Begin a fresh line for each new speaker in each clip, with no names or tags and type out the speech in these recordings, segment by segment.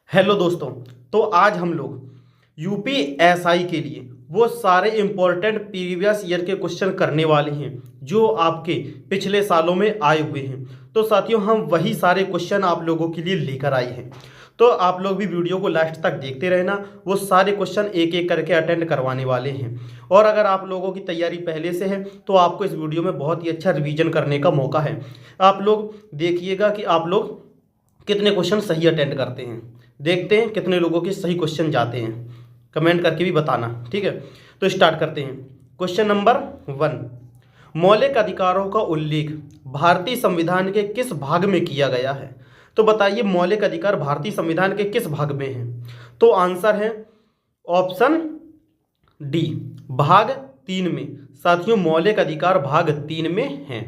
Hello दोस्तों। तो आज हम लोग यूपीएसआई के लिए वो सारे इम्पोर्टेंट प्रीवियस ईयर के क्वेश्चन करने वाले हैं जो आपके पिछले सालों में आए हुए हैं। तो साथियों, हम वही सारे क्वेश्चन आप लोगों के लिए लेकर आए हैं। तो आप लोग भी वीडियो को लास्ट तक देखते रहना। वो सारे क्वेश्चन एक एक करके अटेंड करवाने वाले हैं। और अगर आप लोगों की तैयारी पहले से है तो आपको इस वीडियो में बहुत ही अच्छा रिवीजन करने का मौका है। आप लोग देखिएगा कि आप लोग कितने क्वेश्चन सही अटेंड करते हैं। देखते हैं कितने लोगों के सही क्वेश्चन जाते हैं, कमेंट करके भी बताना, ठीक है। तो स्टार्ट करते हैं। क्वेश्चन नंबर 1, मौलिक अधिकारों का उल्लेख भारतीय संविधान के किस भाग में किया गया है? तो बताइए, मौलिक अधिकार भारतीय संविधान के किस भाग में हैं? तो आंसर है ऑप्शन डी, भाग 3 में। साथियों, मौलिक अधिकार भाग 3 में हैं।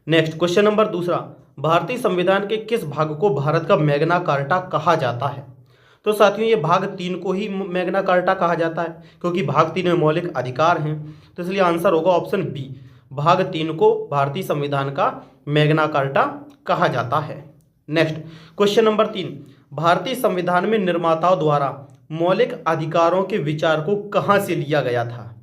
नेक्स्ट क्वेश्चन नंबर 2, भारतीय संविधान के किस भाग को भारत का मैग्ना कार्टा कहा जाता है? तो साथियों, ये भाग 3 को ही मैग्ना कार्टा कहा जाता है क्योंकि भाग 3 में मौलिक अधिकार हैं। तो इसलिए आंसर होगा ऑप्शन बी, भाग 3 को भारतीय संविधान का मैग्ना कार्टा कहा जाता है। नेक्स्ट क्वेश्चन नंबर 3, भारतीय संविधान में निर्माताओं द्वारा मौलिक अधिकारों के विचार को कहाँ से लिया गया था?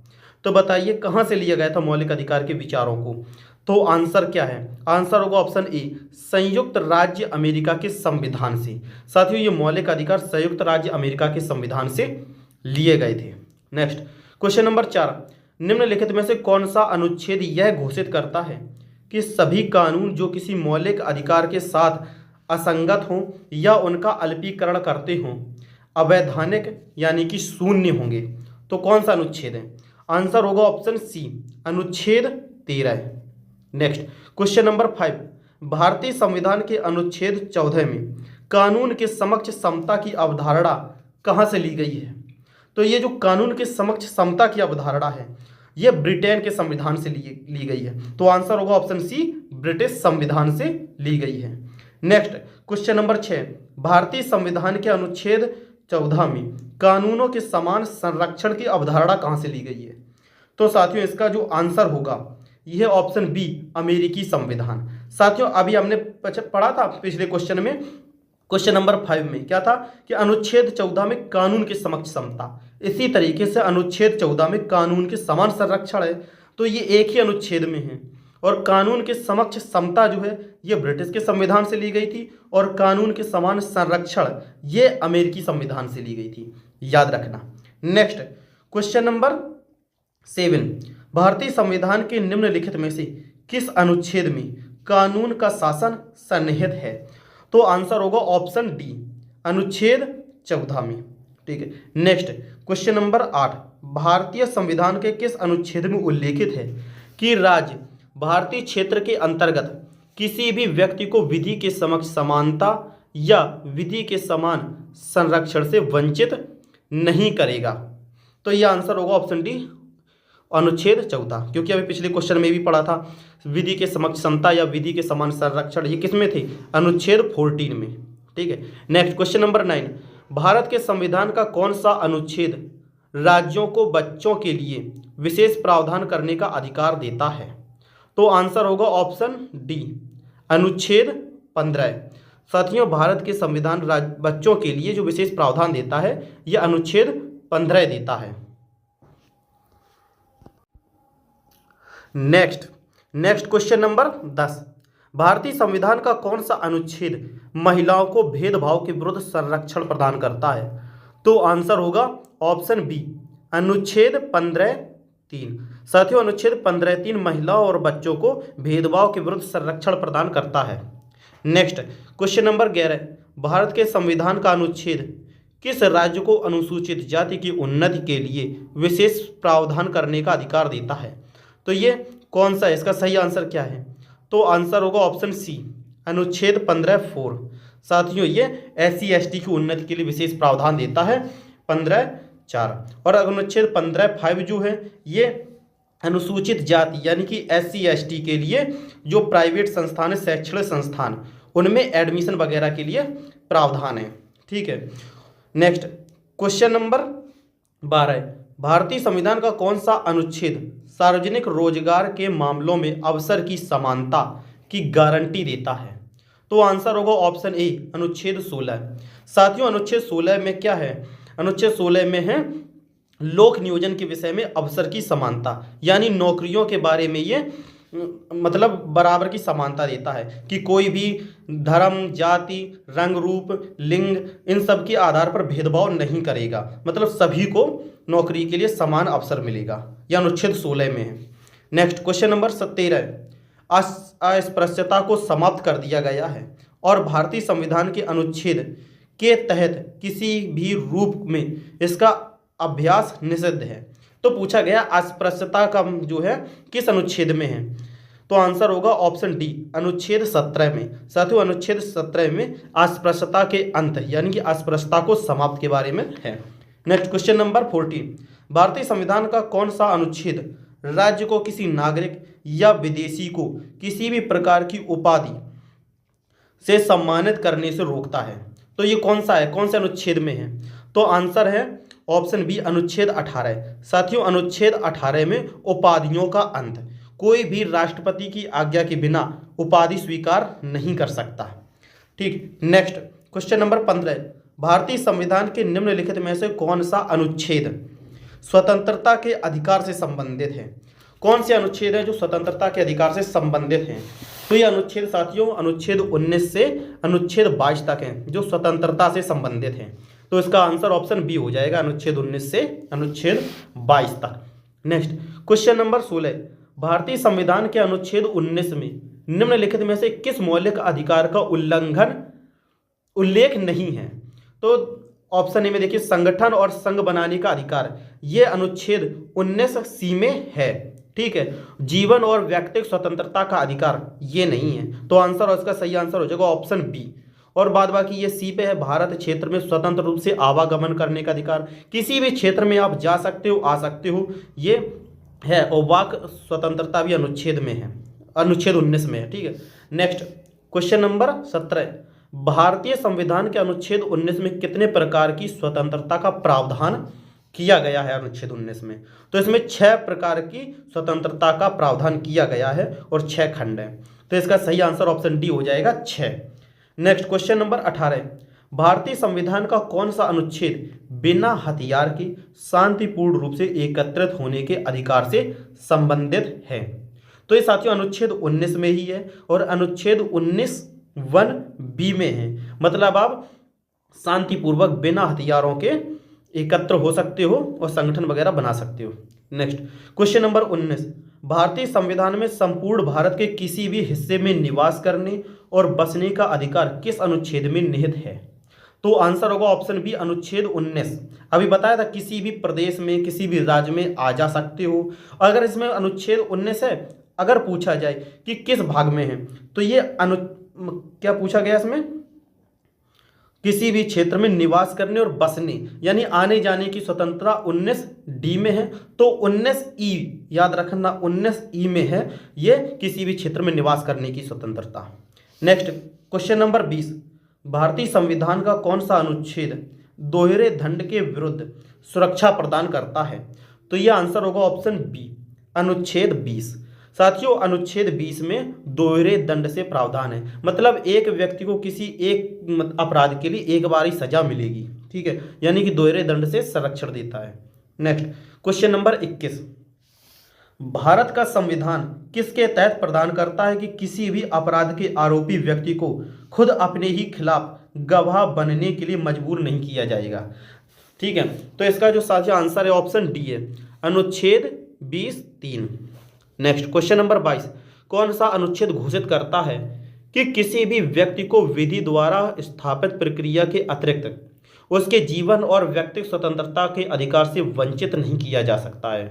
तो बताइए, कहाँ से लिया गया था मौलिक अधिकार के विचारों को? तो आंसर क्या है? आंसर होगा ऑप्शन ए, संयुक्त राज्य अमेरिका के संविधान से। साथियों, ये मौलिक अधिकार संयुक्त राज्य अमेरिका के संविधान से लिए गए थे। नेक्स्ट क्वेश्चन नंबर 4, निम्नलिखित में से कौन सा अनुच्छेद यह घोषित करता है कि सभी कानून जो किसी मौलिक अधिकार के साथ असंगत हों या उनका अल्पीकरण करते हों अवैधानिक यानी कि शून्य होंगे? तो कौन सा अनुच्छेद है? आंसर होगा ऑप्शन सी, अनुच्छेद 13। नेक्स्ट क्वेश्चन नंबर 5, भारतीय संविधान के अनुच्छेद 14 में कानून के समक्ष समता की अवधारणा कहाँ से ली गई है? तो ये जो कानून के समक्ष समता की अवधारणा है, ये ब्रिटेन के संविधान से ली गई है। तो आंसर होगा ऑप्शन सी, ब्रिटिश संविधान से ली गई है। नेक्स्ट क्वेश्चन नंबर 6, भारतीय संविधान के अनुच्छेद 14 में कानूनों के समान संरक्षण की अवधारणा कहाँ से ली गई है? तो साथियों, इसका जो आंसर होगा यह ऑप्शन बी, अमेरिकी संविधान। साथियों, अभी हमने पढ़ा था पिछले क्वेश्चन में, क्वेश्चन नंबर 5 में क्या था कि अनुच्छेद 14 में कानून के समक्ष समता, इसी तरीके से अनुच्छेद 14 में कानून के समान संरक्षण है। तो ये एक ही अनुच्छेद में है। और कानून के समक्ष समता जो है ये ब्रिटिश के संविधान से ली गई थी और कानून के समान संरक्षण ये अमेरिकी संविधान से ली गई थी, याद रखना। नेक्स्ट क्वेश्चन नंबर 7, भारतीय संविधान के निम्नलिखित में से किस अनुच्छेद में कानून का शासन सन्निहित है? तो आंसर होगा ऑप्शन डी, अनुच्छेद 14 में, ठीक है। नेक्स्ट क्वेश्चन नंबर 8, भारतीय संविधान के किस अनुच्छेद में उल्लेखित है कि राज्य भारतीय क्षेत्र के अंतर्गत किसी भी व्यक्ति को विधि के समक्ष समानता या विधि के समान संरक्षण से वंचित नहीं करेगा? तो यह आंसर होगा ऑप्शन डी, अनुच्छेद 14, क्योंकि अभी पिछले क्वेश्चन में भी पढ़ा था विधि के समक्ष समता या विधि के समान संरक्षण, ये किसमें थे? अनुच्छेद 14 में, ठीक है। नेक्स्ट क्वेश्चन नंबर 9, भारत के संविधान का कौन सा अनुच्छेद राज्यों को बच्चों के लिए विशेष प्रावधान करने का अधिकार देता है? तो आंसर होगा ऑप्शन डी, अनुच्छेद 15। साथियों, भारत के संविधान बच्चों के लिए जो विशेष प्रावधान देता है यह अनुच्छेद 15 देता है। नेक्स्ट क्वेश्चन नंबर 10, भारतीय संविधान का कौन सा अनुच्छेद महिलाओं को भेदभाव के विरुद्ध संरक्षण प्रदान करता है? तो आंसर होगा ऑप्शन बी, अनुच्छेद 15(3). साथियों, अनुच्छेद 15(3) महिलाओं और बच्चों को भेदभाव के विरुद्ध संरक्षण प्रदान करता है। नेक्स्ट क्वेश्चन नंबर 11, भारत के संविधान का अनुच्छेद किस राज्य को अनुसूचित जाति की उन्नति के लिए विशेष प्रावधान करने का अधिकार देता है? तो ये कौन सा है? इसका सही आंसर क्या है? तो आंसर होगा ऑप्शन सी, अनुच्छेद 15(4). साथियों, ये SC ST की उन्नति के लिए विशेष प्रावधान देता है 15(4). और अनुच्छेद 15(5) जो है ये अनुसूचित जाति यानी कि SC ST के लिए जो प्राइवेट संस्थान है, शैक्षणिक संस्थान, उनमें एडमिशन वगैरह के लिए प्रावधान है, ठीक है। नेक्स्ट क्वेश्चन नंबर 12, भारतीय संविधान का कौन सा अनुच्छेद सार्वजनिक रोजगार के मामलों में अवसर की समानता की गारंटी देता है? तो आंसर होगा ऑप्शन ए, अनुच्छेद 16। साथियों अनुच्छेद 16 में क्या है? अनुच्छेद 16 में है लोक नियोजन के विषय में अवसर की समानता, यानी नौकरियों के बारे में ये मतलब बराबर की समानता देता है कि कोई भी धर्म, जाति, रंग, रूप, लिंग इन सब के आधार पर भेदभाव नहीं करेगा, मतलब सभी को नौकरी के लिए समान अवसर मिलेगा। यह अनुच्छेद 16 में है। नेक्स्ट क्वेश्चन नंबर 17, अस्पृश्यता को समाप्त कर दिया गया है और भारतीय संविधान के अनुच्छेद के तहत किसी भी रूप में इसका अभ्यास निषिद्ध है। तो पूछा गया अस्पृश्यता का जो है किस अनुच्छेद में है? तो आंसर होगा ऑप्शन डी, अनुच्छेद 17 में। साथियों अनुच्छेद 17 में अस्पृश्यता के अंत यानी कि अस्पृश्यता को समाप्त के बारे में है। नेक्स्ट क्वेश्चन नंबर 14, भारतीय संविधान का कौन सा अनुच्छेद राज्य को किसी नागरिक या विदेशी को किसी भी प्रकार की उपाधि से सम्मानित करने से रोकता है? तो ये कौन सा है, कौन से अनुच्छेद में है? तो आंसर है ऑप्शन बी, अनुच्छेद 18। साथियों अनुच्छेद 18 में उपाधियों का अंत, कोई भी राष्ट्रपति की आज्ञा के बिना उपाधि स्वीकार नहीं कर सकता। ठीक, नेक्स्ट क्वेश्चन नंबर 15, भारतीय संविधान के निम्नलिखित में से कौन सा अनुच्छेद स्वतंत्रता के अधिकार से संबंधित है? कौन से अनुच्छेद है जो स्वतंत्रता के अधिकार से संबंधित हैं? तो ये अनुच्छेद साथियों अनुच्छेद 19 से अनुच्छेद 22 तक हैं जो स्वतंत्रता से संबंधित हैं। तो इसका आंसर ऑप्शन बी हो जाएगा, अनुच्छेद 19 से अनुच्छेद 22 तक। नेक्स्ट क्वेश्चन नंबर 16, भारतीय संविधान के अनुच्छेद 19 में निम्नलिखित में से किस मौलिक अधिकार का उल्लेख नहीं है? तो ऑप्शन ए में देखिए संगठन और संघ बनाने का अधिकार, ये अनुच्छेद 19 में है। ठीक है, जीवन और व्यक्तिगत स्वतंत्रता का अधिकार ये नहीं है। तो आंसर और इसका सही आंसर हो जाएगा ऑप्शन बी। और बाद बाकी ये सी पे है, भारत क्षेत्र में स्वतंत्र रूप से आवागमन करने का अधिकार, किसी भी क्षेत्र में आप जा सकते हो, आ सकते हो, ये है। और वाक स्वतंत्रता भी अनुच्छेद में है, अनुच्छेद 19 में है। ठीक है, नेक्स्ट क्वेश्चन नंबर 17, भारतीय संविधान के अनुच्छेद 19 में कितने प्रकार की स्वतंत्रता का प्रावधान किया गया है? अनुच्छेद 19 में तो इसमें 6 प्रकार की स्वतंत्रता का प्रावधान किया गया है और 6 खंड है। तो इसका सही आंसर ऑप्शन डी हो जाएगा 6। नेक्स्ट क्वेश्चन नंबर 18, भारतीय संविधान का कौन सा अनुच्छेद बिना हथियार के शांतिपूर्ण रूप से एकत्रित होने के अधिकार से संबंधित है? तो ये साथियों अनुच्छेद 19 में ही है और अनुच्छेद 19(1)(b) में है, मतलब आप शांतिपूर्वक बिना हथियारों के एकत्र हो सकते हो और संगठन वगैरह बना सकते हो। नेक्स्ट क्वेश्चन नंबर 19, भारतीय संविधान में संपूर्ण भारत के किसी भी हिस्से में निवास करने और बसने का अधिकार किस अनुच्छेद में निहित है? तो आंसर होगा ऑप्शन बी, अनुच्छेद 19। अभी बताया था किसी भी प्रदेश में, किसी भी राज्य में आ जा सकते हो। अगर इसमें अनुच्छेद 19 है, अगर पूछा जाए कि किस भाग में है, तो ये क्या पूछा गया इसमें? किसी भी क्षेत्र में निवास करने और बसने यानी आने जाने की स्वतंत्रता 19(d) में है। तो 19(e) याद रखना, 19(e) में है ये किसी भी क्षेत्र में निवास करने की स्वतंत्रता। नेक्स्ट क्वेश्चन नंबर 20, भारतीय संविधान का कौन सा अनुच्छेद दोहरे दंड के विरुद्ध सुरक्षा प्रदान करता है? तो यह आंसर होगा ऑप्शन बी, अनुच्छेद 20। साथियों अनुच्छेद 20 में दोहरे दंड से प्रावधान है, मतलब एक व्यक्ति को किसी एक अपराध के लिए एक बार ही सजा मिलेगी। ठीक है, यानी कि दोहरे दंड से संरक्षण देता है। नेक्स्ट क्वेश्चन नंबर 21, भारत का संविधान किसके तहत प्रदान करता है कि किसी भी अपराध के आरोपी व्यक्ति को खुद अपने ही खिलाफ गवाह बनने के लिए मजबूर नहीं किया जाएगा? ठीक है, तो इसका जो साथियों आंसर है ऑप्शन डी है, अनुच्छेद 20(3). नेक्स्ट क्वेश्चन नंबर 22, कौन सा अनुच्छेद घोषित करता है कि किसी भी व्यक्ति को विधि द्वारा स्थापित प्रक्रिया के अतिरिक्त उसके जीवन और व्यक्तिगत स्वतंत्रता के अधिकार से वंचित नहीं किया जा सकता है?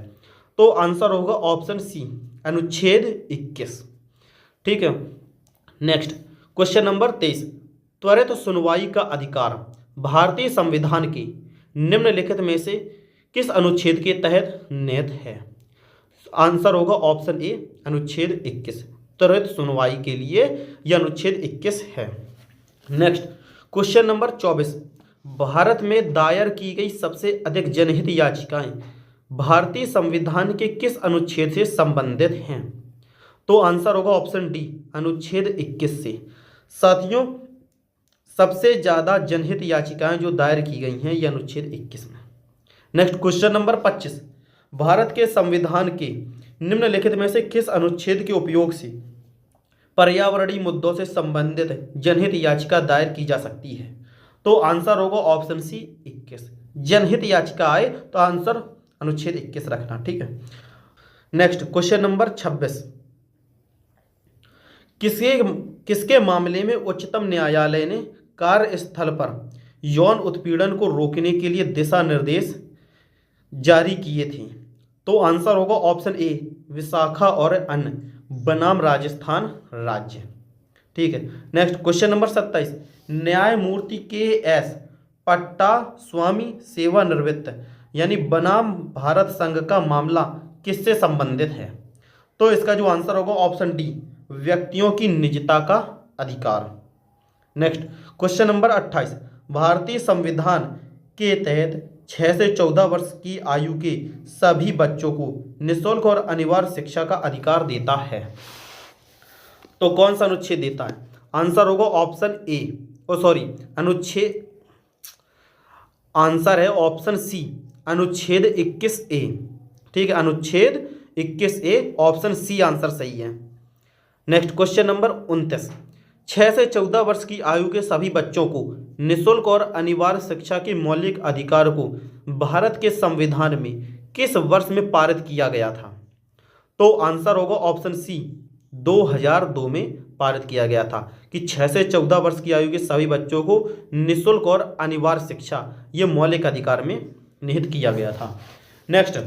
तो आंसर होगा ऑप्शन सी, अनुच्छेद 21। ठीक है, नेक्स्ट क्वेश्चन नंबर 23, त्वरित सुनवाई का अधिकार भारतीय संविधान के निम्नलिखित में से किस अनुच्छेद के तहत निहित है? आंसर होगा ऑप्शन ए, अनुच्छेद 21। त्वरित सुनवाई के लिए यह अनुच्छेद 21 है। नेक्स्ट क्वेश्चन नंबर 24, भारत में दायर की गई सबसे अधिक जनहित याचिकाएं भारतीय संविधान के किस अनुच्छेद से संबंधित हैं? तो आंसर होगा ऑप्शन डी, अनुच्छेद 21 से। साथियों सबसे ज़्यादा जनहित याचिकाएं जो दायर की गई हैं ये अनुच्छेद 21 में। नेक्स्ट क्वेश्चन नंबर 25, भारत के संविधान के निम्नलिखित में से किस अनुच्छेद के उपयोग से पर्यावरणीय मुद्दों से संबंधित जनहित याचिका दायर की जा सकती है? तो आंसर होगा ऑप्शन सी 21। जनहित याचिका आए तो आंसर अनुच्छेद 21 रखना, ठीक है। नेक्स्ट क्वेश्चन नंबर 26, किसके मामले में उच्चतम न्यायालय ने कार्यस्थल पर यौन उत्पीड़न को रोकने के लिए दिशा निर्देश जारी किए थे? तो आंसर होगा ऑप्शन ए विशाखा और अन्य बनाम राजस्थान राज्य, ठीक है। नेक्स्ट क्वेश्चन नंबर 27, न्यायमूर्ति के एस पट्टा स्वामी सेवानिवृत्त यानी बनाम भारत संघ का मामला किससे संबंधित है? तो इसका जो आंसर होगा ऑप्शन डी व्यक्तियों की निजता का अधिकार। नेक्स्ट क्वेश्चन नंबर 28, भारतीय संविधान के तहत 6 से 14 वर्ष की आयु के सभी बच्चों को निःशुल्क और अनिवार्य शिक्षा का अधिकार देता है। तो कौन सा अनुच्छेद देता है? आंसर होगा ऑप्शन ए, अनुच्छेद, आंसर है ऑप्शन सी अनुच्छेद 21A, ठीक है। अनुच्छेद 21A ऑप्शन सी आंसर सही है। नेक्स्ट क्वेश्चन नंबर 29, 6 से 14 वर्ष की आयु के सभी बच्चों को निःशुल्क और अनिवार्य शिक्षा के मौलिक अधिकार को भारत के संविधान में किस वर्ष में पारित किया गया था? तो आंसर होगा ऑप्शन सी 2002 में पारित किया गया था कि 6 से 14 वर्ष की आयु के सभी बच्चों को निःशुल्क और अनिवार्य शिक्षा ये मौलिक अधिकार में निहित किया गया था। नेक्स्ट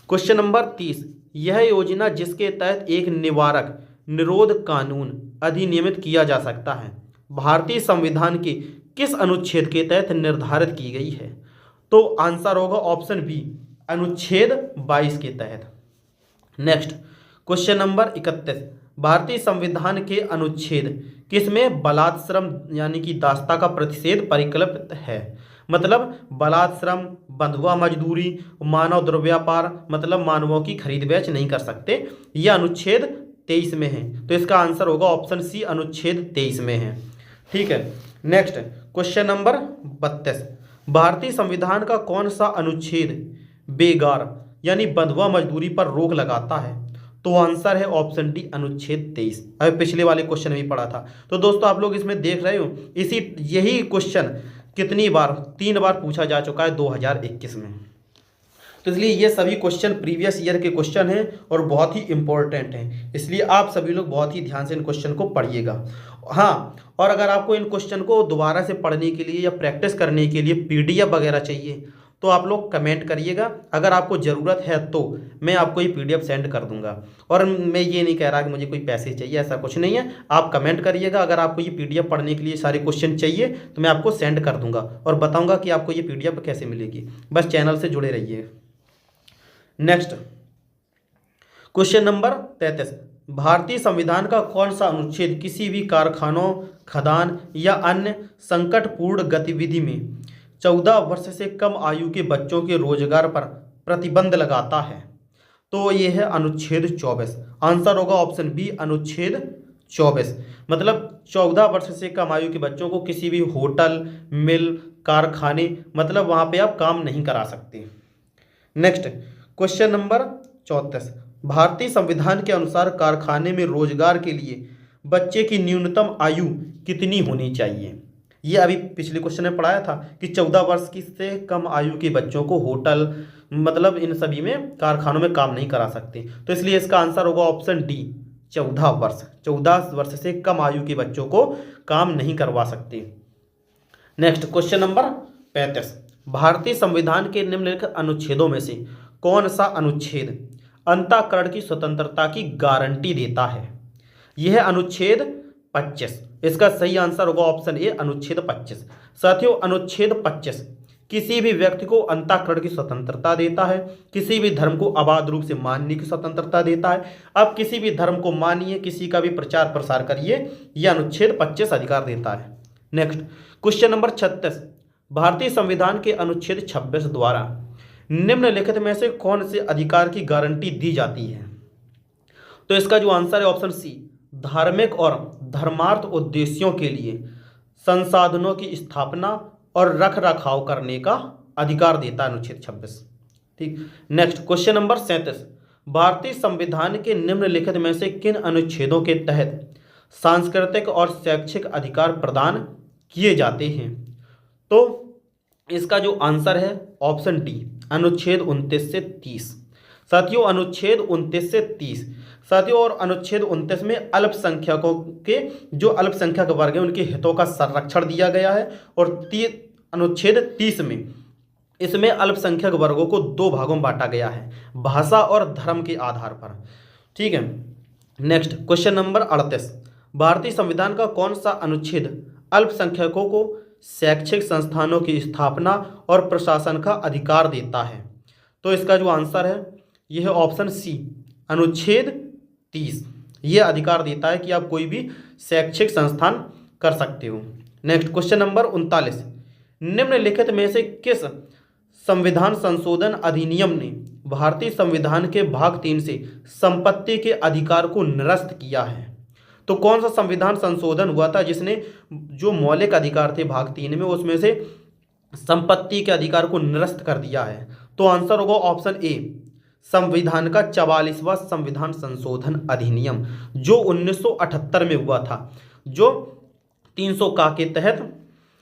क्वेश्चन नंबर 30, यह योजना जिसके तहत एक निवारक निरोध कानून अधिनियमित किया जा सकता है भारतीय संविधान के किस अनुच्छेद के तहत निर्धारित की गई है? तो आंसर होगा ऑप्शन बी अनुच्छेद 22 के तहत। नेक्स्ट क्वेश्चन नंबर 31, भारतीय संविधान के अनुच्छेद किसमें बलात्श्रम यानी कि दासता का प्रतिषेध परिकल्पित है? मतलब बलात्श्रम, बंधुआ मजदूरी, मानव दुर्व्यापार मतलब मानवों की खरीद बेच नहीं कर सकते, यह अनुच्छेद 23 में है। तो इसका आंसर होगा ऑप्शन सी अनुच्छेद 23 में है, ठीक है। नेक्स्ट क्वेश्चन नंबर 32, भारतीय संविधान का कौन सा अनुच्छेद बेगार यानी बंधुआ मजदूरी पर रोक लगाता है? तो आंसर है ऑप्शन डी अनुच्छेद 23। अभी पिछले वाले क्वेश्चन में भी पढ़ा था। तो दोस्तों आप लोग इसमें देख रहे हो यही क्वेश्चन कितनी बार, 3 बार पूछा जा चुका है 2021 में। तो इसलिए ये सभी क्वेश्चन प्रीवियस ईयर के क्वेश्चन हैं और बहुत ही इंपॉर्टेंट हैं, इसलिए आप सभी लोग बहुत ही ध्यान से इन क्वेश्चन को पढ़िएगा। हाँ, और अगर आपको इन क्वेश्चन को दोबारा से पढ़ने के लिए या प्रैक्टिस करने के लिए PDF वगैरह चाहिए तो आप लोग कमेंट करिएगा। अगर आपको ज़रूरत है तो मैं आपको ये PDF सेंड कर दूंगा। और मैं ये नहीं कह रहा कि मुझे कोई पैसे चाहिए, ऐसा कुछ नहीं है। आप कमेंट करिएगा, अगर आपको ये PDF पढ़ने के लिए सारे क्वेश्चन चाहिए तो मैं आपको सेंड कर दूंगा और बताऊंगा कि आपको ये PDF कैसे मिलेगी। बस चैनल से जुड़े रहिए। नेक्स्ट क्वेश्चन नंबर 33, भारतीय संविधान का कौन सा अनुच्छेद किसी भी कारखानों, खदान या अन्य संकटपूर्ण गतिविधि में 14 वर्ष से कम आयु के बच्चों के रोजगार पर प्रतिबंध लगाता है? तो ये है अनुच्छेद 24। आंसर होगा ऑप्शन बी अनुच्छेद 24। मतलब 14 वर्ष से कम आयु के बच्चों को किसी भी होटल, मिल, कारखाने मतलब वहाँ पे आप काम नहीं करा सकते। नेक्स्ट क्वेश्चन नंबर 34, भारतीय संविधान के अनुसार कारखाने में रोजगार के लिए बच्चे की न्यूनतम आयु कितनी होनी चाहिए? ये अभी पिछले क्वेश्चन में पढ़ाया था कि 14 वर्ष की से कम आयु के बच्चों को होटल मतलब इन सभी में कारखानों में काम नहीं करा सकते। तो इसलिए इसका आंसर होगा ऑप्शन डी 14 वर्ष। 14 वर्ष से कम आयु के बच्चों को काम नहीं करवा सकते। नेक्स्ट क्वेश्चन नंबर 35, भारतीय संविधान के निम्नलिखित अनुच्छेदों में से कौन सा अनुच्छेद अंतःकरण की स्वतंत्रता की गारंटी देता है? यह अनुच्छेद 25। इसका सही आंसर होगा ऑप्शन ए अनुच्छेद 25। साथियों अनुच्छेद 25 किसी भी व्यक्ति को अंतःकरण की स्वतंत्रता देता है, किसी भी धर्म को अबाध रूप से मानने की स्वतंत्रता देता है। अब किसी भी धर्म को मानिए, किसी का भी प्रचार प्रसार करिए, यह अनुच्छेद 25 अधिकार देता है। नेक्स्ट क्वेश्चन नंबर 36, भारतीय संविधान के अनुच्छेद 26 द्वारा निम्नलिखित में से कौन से अधिकार की गारंटी दी जाती है? तो इसका जो आंसर है ऑप्शन सी धार्मिक और धर्मार्थ उद्देश्यों के लिए संसाधनों की स्थापना और रख रखाव करने का अधिकार देता है अनुच्छेद 26। ठीक, नेक्स्ट क्वेश्चन नंबर 37, भारतीय संविधान के निम्नलिखित में से किन अनुच्छेदों के तहत सांस्कृतिक और शैक्षिक अधिकार प्रदान किए जाते हैं? तो इसका जो आंसर है ऑप्शन डी, अनुच्छेद 29 से 30। साथियों अनुच्छेद 29 से 30 साथियों, और अनुच्छेद 29 में अल्पसंख्यकों के जो अल्पसंख्यक वर्ग हैं उनके हितों का संरक्षण दिया गया है। और अनुच्छेद 30 में इसमें अल्पसंख्यक वर्गों को दो भागों में बांटा गया है, भाषा और धर्म के आधार पर। ठीक है, नेक्स्ट क्वेश्चन नंबर 38, भारतीय संविधान का कौन सा अनुच्छेद अल्पसंख्यकों को शैक्षिक संस्थानों की स्थापना और प्रशासन का अधिकार देता है? तो इसका जो आंसर है यह है ऑप्शन सी, अनुच्छेद 30। यह अधिकार देता है कि आप कोई भी शैक्षिक संस्थान कर सकते हो। नेक्स्ट क्वेश्चन नंबर 39, निम्नलिखित में से किस संविधान संशोधन अधिनियम ने भारतीय संविधान के भाग 3 से संपत्ति के अधिकार को निरस्त किया है? तो कौन सा संविधान संशोधन हुआ था जिसने जो मौलिक अधिकार थे भाग 3 में उसमें से संपत्ति के अधिकार को निरस्त कर दिया है? तो आंसर होगा ऑप्शन ए, संविधान का 44वां संविधान संशोधन अधिनियम जो 1978 में हुआ था, जो 300 का के तहत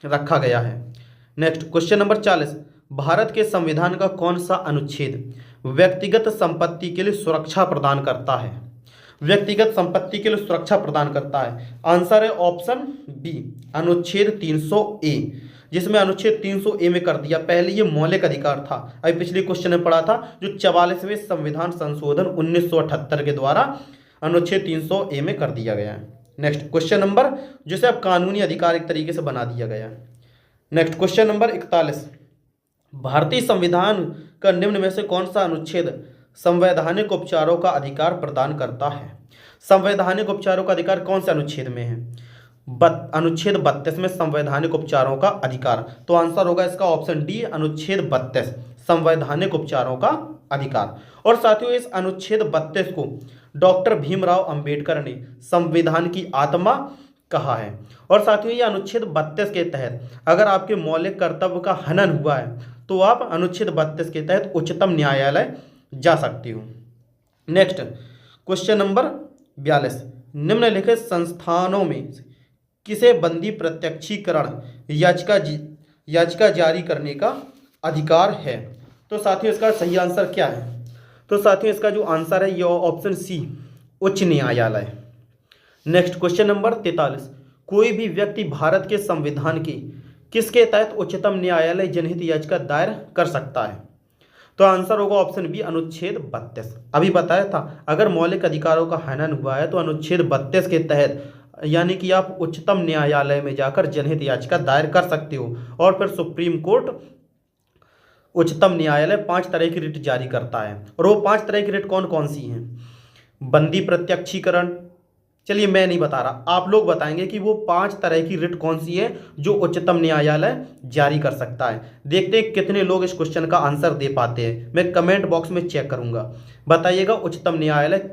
रखा गया है। नेक्स्ट क्वेश्चन नंबर 40, भारत के संविधान का कौन सा अनुच्छेद व्यक्तिगत संपत्ति के लिए सुरक्षा प्रदान करता है? व्यक्तिगत संपत्ति के लिए सुरक्षा प्रदान करता है, आंसर है ऑप्शन बी, अनुच्छेद 300 ए, जिसमें अनुच्छेद 300 ए में कर दिया। पहले ये मौलिक अधिकार था, अभी पिछले क्वेश्चन में पढ़ा था जो 44वें संविधान संशोधन 1978 के द्वारा अनुच्छेद 300 ए में कर दिया गया है। नेक्स्ट क्वेश्चन नंबर, जिसे अब कानूनी अधिकार एक तरीके से बना दिया गया है। नेक्स्ट क्वेश्चन नंबर 41, भारतीय संविधान का निम्न में से कौन सा अनुच्छेद संवैधानिक उपचारों का अधिकार प्रदान करता है? संवैधानिक उपचारों का अधिकार कौन से अनुच्छेद में है? अनुच्छेद 32 में संवैधानिक उपचारों का अधिकार। तो आंसर होगा इसका ऑप्शन डी, अनुच्छेद 32 संवैधानिक उपचारों का अधिकार। और साथियों इस अनुच्छेद 32 को डॉक्टर भीमराव अंबेडकर ने संविधान की आत्मा कहा है। और साथियों ये अनुच्छेद 32 के तहत अगर आपके मौलिक कर्तव्य का हनन हुआ है तो आप अनुच्छेद 32 के तहत उच्चतम न्यायालय जा सकते हो। नेक्स्ट क्वेश्चन नंबर 42, निम्नलिखित संस्थानों में किसे बंदी प्रत्यक्षीकरण याचिका जारी करने का अधिकार है? तो साथियों इसका सही आंसर क्या है? तो साथियों इसका जो आंसर है ये ऑप्शन सी, उच्च न्यायालय। नेक्स्ट क्वेश्चन नंबर 43, कोई भी व्यक्ति भारत के संविधान की किसके तहत उच्चतम न्यायालय जनहित याचिका दायर कर सकता है? तो आंसर होगा ऑप्शन बी, अनुच्छेद 32। अभी बताया था अगर मौलिक अधिकारों का हनन हुआ है तो अनुच्छेद 32 के तहत यानी कि आप उच्चतम न्यायालय में जाकर जनहित याचिका दायर कर सकते हो। और फिर सुप्रीम कोर्ट, उच्चतम न्यायालय 5 तरह की रिट जारी करता है। और वो 5 तरह की रिट कौन कौन सी हैं? बंदी प्रत्यक्षीकरण, चलिए मैं नहीं बता रहा, आप लोग बताएंगे कि वो 5 तरह की रिट कौन सी है जो उच्चतम न्यायालय जारी कर सकता है। देखते हैं कितने लोग इस क्वेश्चन का आंसर दे पाते हैं, मैं कमेंट बॉक्स में चेक करूंगा। बताइएगा उच्चतम न्यायालय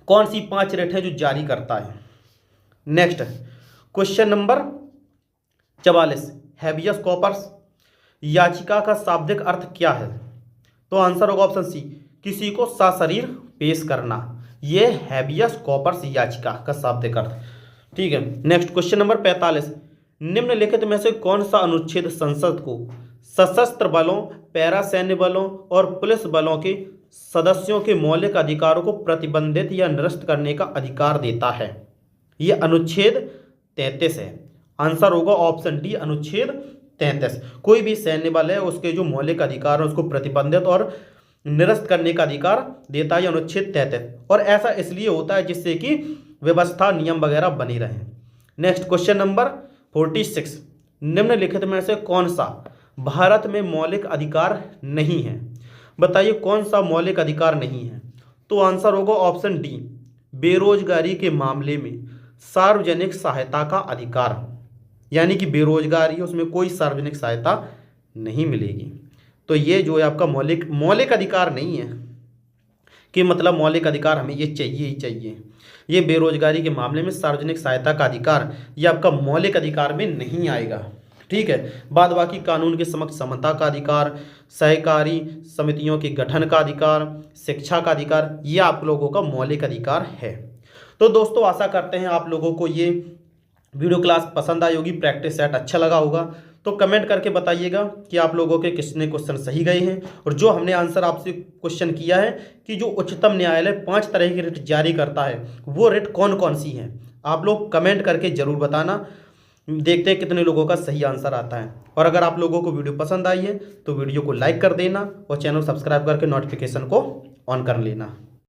कौन सी 5 रिट है जो जारी करता है। Next question number 44, habeas corpus याचिका का शाब्दिक अर्थ क्या है? तो आंसर होगा ऑप्शन सी, किसी को सशरीर पेश करना, ये हैबियस कॉर्पस याचिका का शाब्दिक अर्थ। ठीक है, नेक्स्ट क्वेश्चन नंबर 45, निम्नलिखित में से कौन सा अनुच्छेद संसद को सशस्त्र बलों, पैरा सैन्य बलों और पुलिस बलों के सदस्यों के मौलिक अधिकारों को प्रतिबंधित या निरस्त करने का अधिकार देता है? ये अनुच्छेद 33 है, आंसर होगा ऑप्शन डी, अनुच्छेद 33। कोई भी सैन्य बल है उसके जो मौलिक अधिकार है उसको प्रतिबंधित और निरस्त करने का अधिकार देता है अनुच्छेद 33। और ऐसा इसलिए होता है जिससे कि व्यवस्था, नियम वगैरह बनी रहे। नेक्स्ट क्वेश्चन नंबर 46, निम्नलिखित में से कौन सा भारत में मौलिक अधिकार नहीं है? बताइए कौन सा मौलिक अधिकार नहीं है? तो आंसर होगा ऑप्शन डी, बेरोजगारी के मामले में सार्वजनिक सहायता का अधिकार, यानी कि बेरोजगारी उसमें कोई सार्वजनिक सहायता नहीं मिलेगी। तो ये जो है आपका मौलिक अधिकार नहीं है। कि मतलब मौलिक अधिकार हमें ये चाहिए ही चाहिए। ये बेरोजगारी के मामले में सार्वजनिक सहायता का अधिकार ये आपका मौलिक अधिकार में नहीं आएगा। ठीक है, बाद बाकी कानून के समक्ष समता का अधिकार, सहकारी समितियों के गठन का अधिकार, शिक्षा का अधिकार, ये आप लोगों का मौलिक अधिकार है। तो दोस्तों आशा करते हैं आप लोगों को ये वीडियो क्लास पसंद आई होगी, प्रैक्टिस सेट अच्छा लगा होगा। तो कमेंट करके बताइएगा कि आप लोगों के कितने क्वेश्चन सही गए हैं, और जो हमने आंसर आपसे क्वेश्चन किया है कि जो उच्चतम न्यायालय 5 तरह की रिट जारी करता है वो रिट कौन कौन सी हैं, आप लोग कमेंट करके ज़रूर बताना। देखते हैं कितने लोगों का सही आंसर आता है। और अगर आप लोगों को वीडियो पसंद आई है तो वीडियो को लाइक कर देना और चैनल सब्सक्राइब करके नोटिफिकेशन को ऑन कर लेना।